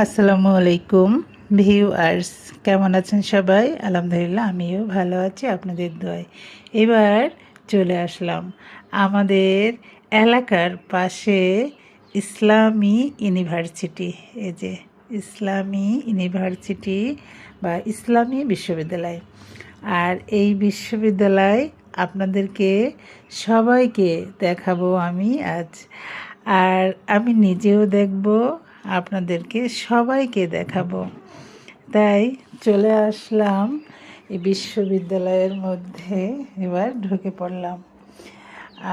আসসালামু আলাইকুম ভিউয়ার্স, কেমন আছেন সবাই? আলহামদুলিল্লাহ, আমিও ভালো আছি আপনাদের দোয়ায়। এবার চলে আসলাম আমাদের এলাকার পাশে ইসলামী ইউনিভার্সিটি। এই যে ইসলামী ইউনিভার্সিটি বা ইসলামী বিশ্ববিদ্যালয়। আর এই বিশ্ববিদ্যালয় আপনাদেরকে সবাইকে দেখাবো আমি আজ। আর আমি নিজেও দেখব, আপনাদেরকে সবাইকে দেখাবো। তাই চলে আসলাম এই বিশ্ববিদ্যালয়ের মধ্যে, এবার ঢুকে পড়লাম।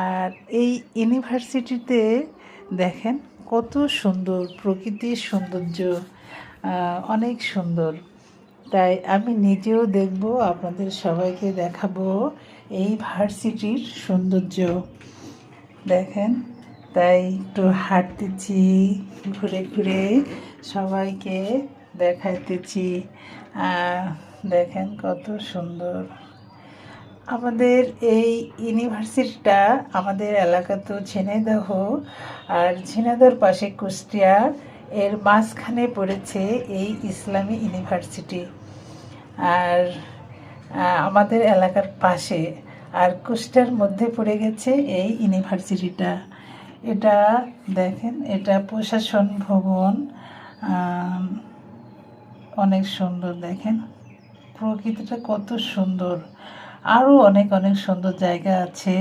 আর এই ইউনিভার্সিটিতে দেখেন কত সুন্দর প্রকৃতির সৌন্দর্য, অনেক সুন্দর। তাই আমি নিজেও দেখব, আপনাদের সবাইকে দেখাবো এই ভার্সিটির সৌন্দর্য। দেখেন, তাই একটু হাঁটতেছি, ঘুরে ঘুরে সবাইকে দেখাইতেছি। দেখেন কত সুন্দর আমাদের এই ইউনিভার্সিটিটা। আমাদের এলাকা তো ঝিনাইদহ, আর ঝিনাইদহর পাশে কুষ্টিয়া, এর মাঝখানে পড়েছে এই ইসলামী ইউনিভার্সিটি। আর আমাদের এলাকার পাশে আর কুষ্টিয়ার মধ্যে পড়ে গেছে এই ইউনিভার্সিটিটা। এটা দেখেন, এটা প্রশাসন ভবন, অনেক সুন্দর। দেখেন প্রকৃতিটা কত সুন্দর। আরও অনেক অনেক সুন্দর জায়গা আছে,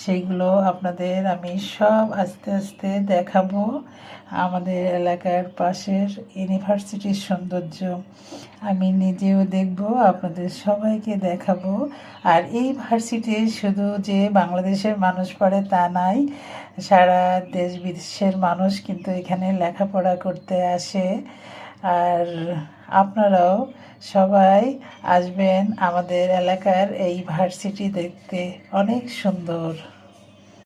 সেইগুলো আপনাদের আমি সব আস্তে আস্তে দেখাবো। আমাদের এলাকার পাশের ইউনিভার্সিটির সৌন্দর্য আমি নিজেও দেখব, আপনাদের সবাইকে দেখাবো। আর এই ভার্সিটি শুধু যে বাংলাদেশের মানুষ পড়ে তা নাই, সারা দেশ বিদেশের মানুষ কিন্তু এখানে লেখাপড়া করতে আসে। আর আপনারাও সবাই আসবেন আমাদের এলাকার এই ভার্সিটি দেখতে, অনেক সুন্দর।